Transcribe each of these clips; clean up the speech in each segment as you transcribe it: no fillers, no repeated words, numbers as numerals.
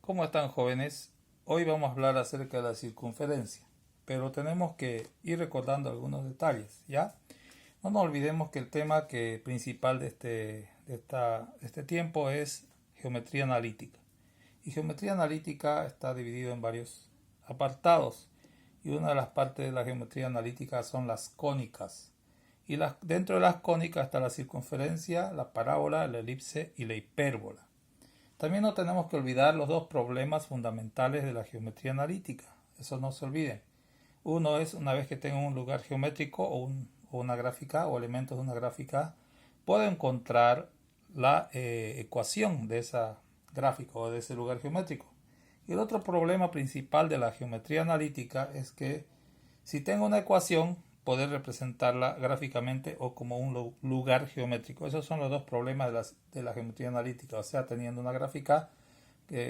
¿Cómo están, jóvenes? Hoy vamos a hablar acerca de la circunferencia, pero tenemos que ir recordando algunos detalles, ¿ya? No nos olvidemos que el tema principal de este tiempo es geometría analítica. Y geometría analítica está dividido en varios apartados. Y una de las partes de la geometría analítica son las cónicas. Y dentro de las cónicas está la circunferencia, la parábola, la elipse y la hipérbola. También no tenemos que olvidar los dos problemas fundamentales de la geometría analítica. Eso no se olviden. Uno es, una vez que tengo un lugar geométrico o una gráfica o elementos de una gráfica, puedo encontrar la ecuación de esa gráfica o de ese lugar geométrico. Y el otro problema principal de la geometría analítica es que si tengo una ecuación, poder representarla gráficamente o como un lugar geométrico. Esos son los dos problemas de la geometría analítica, o sea, teniendo una gráfica,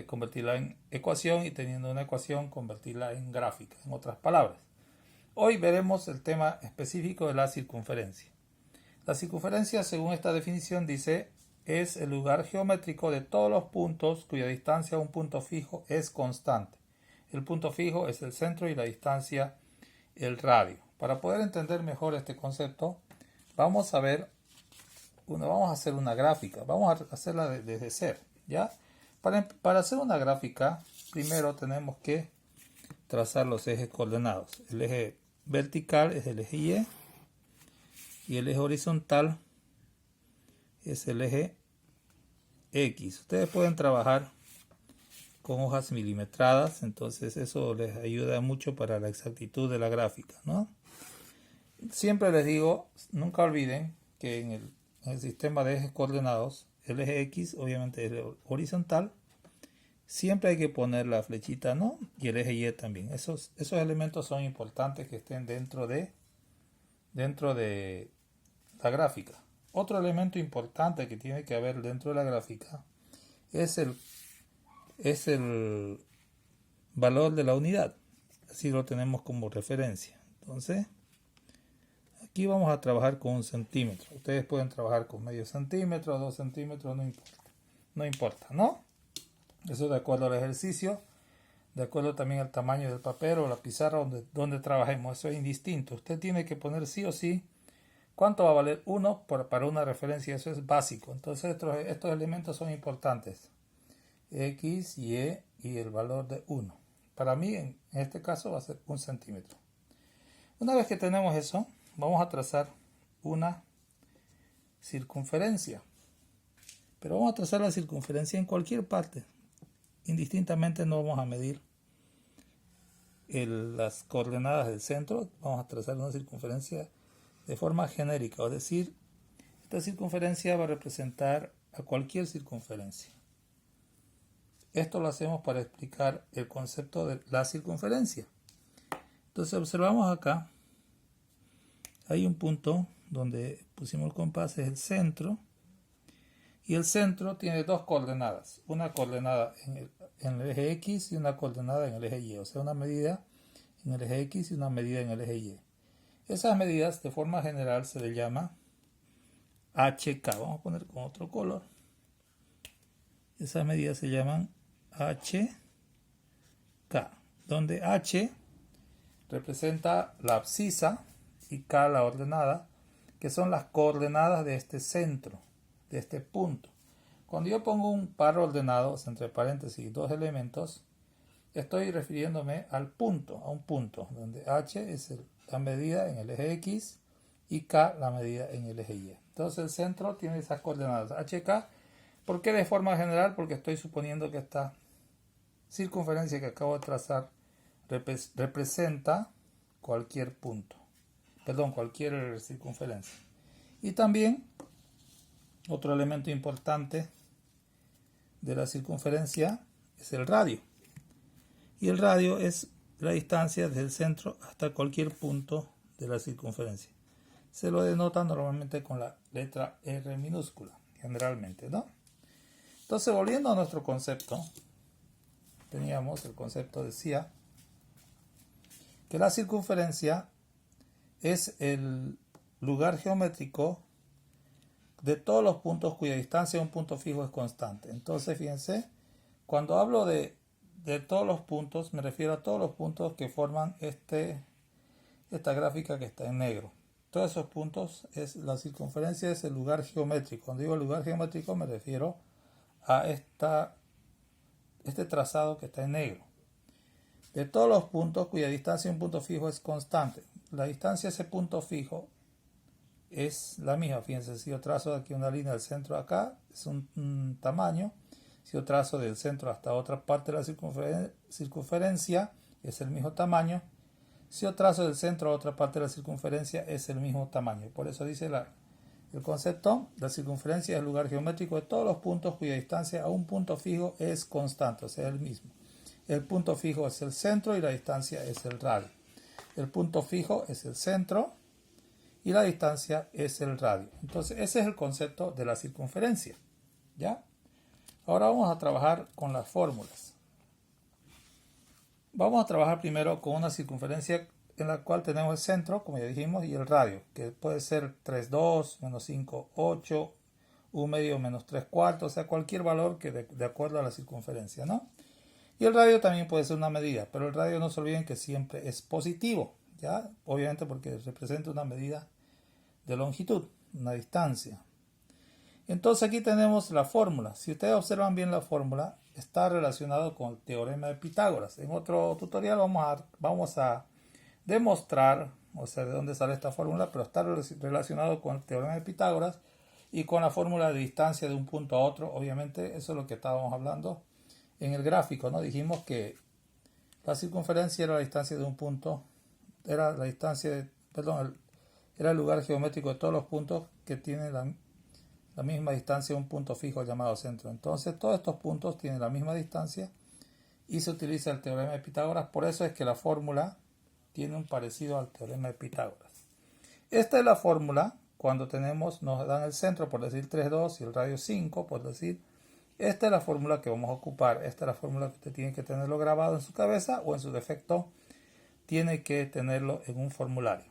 convertirla en ecuación, y teniendo una ecuación, convertirla en gráfica, en otras palabras. Hoy veremos el tema específico de la circunferencia. La circunferencia, según esta definición, dice, es el lugar geométrico de todos los puntos cuya distancia a un punto fijo es constante. El punto fijo es el centro y la distancia el radio. Para poder entender mejor este concepto, vamos a hacer una gráfica. Vamos a hacerla desde cero, ¿ya? Para hacer una gráfica, primero tenemos que trazar los ejes coordenados. El eje vertical es el eje Y y el eje horizontal es el eje X. Ustedes pueden trabajar con hojas milimetradas, entonces eso les ayuda mucho para la exactitud de la gráfica, ¿no? Siempre les digo, nunca olviden que en el sistema de ejes coordenados, el eje X obviamente es el horizontal, siempre hay que poner la flechita, ¿no? Y el eje Y también. Esos elementos son importantes que estén dentro de la gráfica. Otro elemento importante que tiene que haber dentro de la gráfica es el valor de la unidad. Así lo tenemos como referencia. Entonces, aquí vamos a trabajar con 1 centímetro. Ustedes pueden trabajar con medio centímetro, 2 centímetros, no importa, ¿no? Eso de acuerdo al ejercicio, de acuerdo también al tamaño del papel o la pizarra donde trabajemos. Eso es indistinto. Usted tiene que poner sí o sí cuánto va a valer 1 para una referencia. Eso es básico. Entonces estos elementos son importantes. X, Y y el valor de 1. Para mí, en este caso, va a ser 1 centímetro. Una vez que tenemos eso, vamos a trazar una circunferencia. Pero vamos a trazar la circunferencia en cualquier parte. Indistintamente no vamos a medir las coordenadas del centro. Vamos a trazar una circunferencia de forma genérica. Es decir, esta circunferencia va a representar a cualquier circunferencia. Esto lo hacemos para explicar el concepto de la circunferencia. Entonces observamos acá, hay un punto donde pusimos el compás, es el centro, y el centro tiene dos coordenadas, una coordenada en el eje X y una coordenada en el eje Y, o sea, una medida en el eje X y una medida en el eje Y. Esas medidas de forma general se le llama HK, vamos a poner con otro color. Esas medidas se llaman HK, donde H representa la abscisa y K la ordenada, que son las coordenadas de este centro, de este punto. Cuando yo pongo un par ordenado, entre paréntesis, dos elementos, estoy refiriéndome al punto, a un punto, donde H es la medida en el eje X y K la medida en el eje Y. Entonces el centro tiene esas coordenadas HK. ¿Por qué de forma general? Porque estoy suponiendo que esta circunferencia que acabo de trazar representa cualquier punto, cualquier circunferencia. Y también otro elemento importante de la circunferencia es el radio. Y el radio es la distancia desde el centro hasta cualquier punto de la circunferencia. Se lo denota normalmente con la letra R minúscula, generalmente, ¿no? Entonces, volviendo a nuestro concepto, teníamos el concepto, decía, que la circunferencia es el lugar geométrico de todos los puntos cuya distancia a un punto fijo es constante. Entonces, fíjense, cuando hablo de de todos los puntos, me refiero a todos los puntos que forman esta gráfica que está en negro. Todos esos puntos, la circunferencia es el lugar geométrico. Cuando digo lugar geométrico me refiero a este trazado que está en negro. De todos los puntos cuya distancia de un punto fijo es constante. La distancia de ese punto fijo es la misma. Fíjense, si yo trazo aquí una línea del centro acá, es un tamaño. Si yo trazo del centro hasta otra parte de la circunferencia, es el mismo tamaño. Si yo trazo del centro a otra parte de la circunferencia, es el mismo tamaño. Por eso dice el concepto, la circunferencia es el lugar geométrico de todos los puntos cuya distancia a un punto fijo es constante, o sea, el mismo. El punto fijo es el centro y la distancia es el radio. El punto fijo es el centro y la distancia es el radio. Entonces, ese es el concepto de la circunferencia. ¿Ya? Ahora vamos a trabajar con las fórmulas. Vamos a trabajar primero con una circunferencia en la cual tenemos el centro, como ya dijimos, y el radio, que puede ser 3,2, menos 5,8, 1 medio menos 3/4, o sea, cualquier valor que de acuerdo a la circunferencia, ¿no? Y el radio también puede ser una medida, pero el radio no se olviden que siempre es positivo, ¿ya? Obviamente porque representa una medida de longitud, una distancia. Entonces aquí tenemos la fórmula. Si ustedes observan bien la fórmula, está relacionado con el teorema de Pitágoras. En otro tutorial vamos a demostrar, o sea, de dónde sale esta fórmula, pero está relacionado con el teorema de Pitágoras y con la fórmula de distancia de un punto a otro. Obviamente eso es lo que estábamos hablando en el gráfico, ¿no? Dijimos que la circunferencia era la distancia de un punto, era la distancia, era el lugar geométrico de todos los puntos que tienen la misma distancia de un punto fijo llamado centro. Entonces todos estos puntos tienen la misma distancia y se utiliza el teorema de Pitágoras. Por eso es que la fórmula tiene un parecido al teorema de Pitágoras. Esta es la fórmula cuando nos dan el centro, por decir 3,2 y el radio 5, por decir. Esta es la fórmula que vamos a ocupar. Esta es la fórmula que usted tiene que tenerlo grabado en su cabeza o en su defecto tiene que tenerlo en un formulario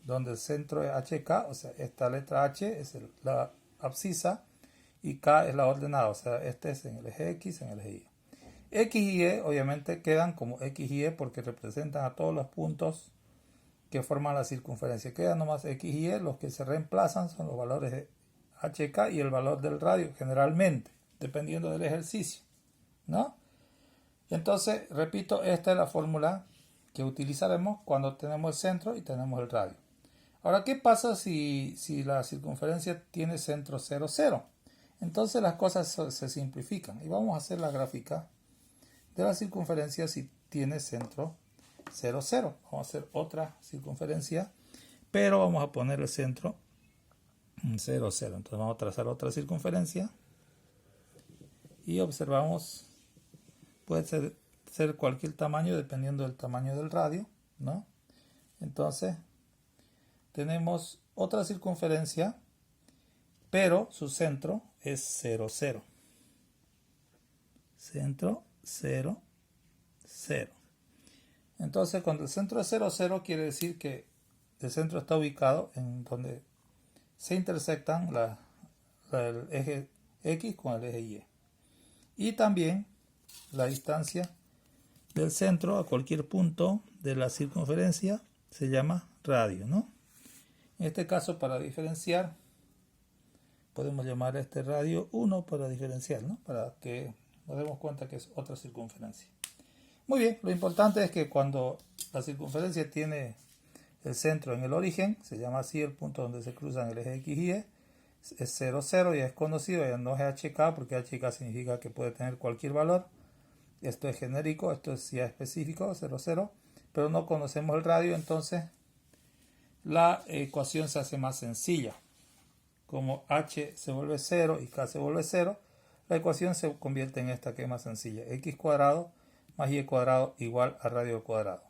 donde el centro es HK, o sea, esta letra H es la abscisa y K es la ordenada, o sea, este es en el eje X, en el eje Y. X y Y obviamente quedan como X y Y porque representan a todos los puntos que forman la circunferencia. Quedan nomás X y Y, los que se reemplazan son los valores de HK y el valor del radio, generalmente, dependiendo del ejercicio, ¿no? Entonces, repito, esta es la fórmula que utilizaremos cuando tenemos el centro y tenemos el radio. Ahora, ¿qué pasa si la circunferencia tiene centro 0, 0? Entonces las cosas se simplifican y vamos a hacer la gráfica de la circunferencia si tiene centro 0, 0. Vamos a hacer otra circunferencia, pero vamos a poner el centro en 0, 0. Entonces vamos a trazar otra circunferencia y observamos, puede ser cualquier tamaño dependiendo del tamaño del radio, ¿no? Entonces tenemos otra circunferencia, pero su centro es 0, 0. Centro 0, 0. Entonces, cuando el centro es 0, 0, quiere decir que el centro está ubicado en donde se intersectan el eje X con el eje Y. Y también la distancia del centro a cualquier punto de la circunferencia se llama radio, ¿no? En este caso, para diferenciar, podemos llamar a este radio 1 para diferenciar, ¿no? Para que nos demos cuenta que es otra circunferencia. Muy bien, lo importante es que cuando la circunferencia tiene el centro en el origen, se llama así el punto donde se cruzan el eje X y Y, es 0, 0, ya es conocido, ya no es HK, porque HK significa que puede tener cualquier valor. Esto es genérico, esto es ya específico, 0, 0, pero no conocemos el radio, entonces la ecuación se hace más sencilla. Como h se vuelve 0 y k se vuelve 0, la ecuación se convierte en esta que es más sencilla. X cuadrado más y cuadrado igual a radio cuadrado.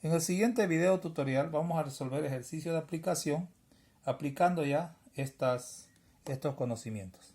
En el siguiente video tutorial vamos a resolver ejercicios de aplicación aplicando ya estos conocimientos.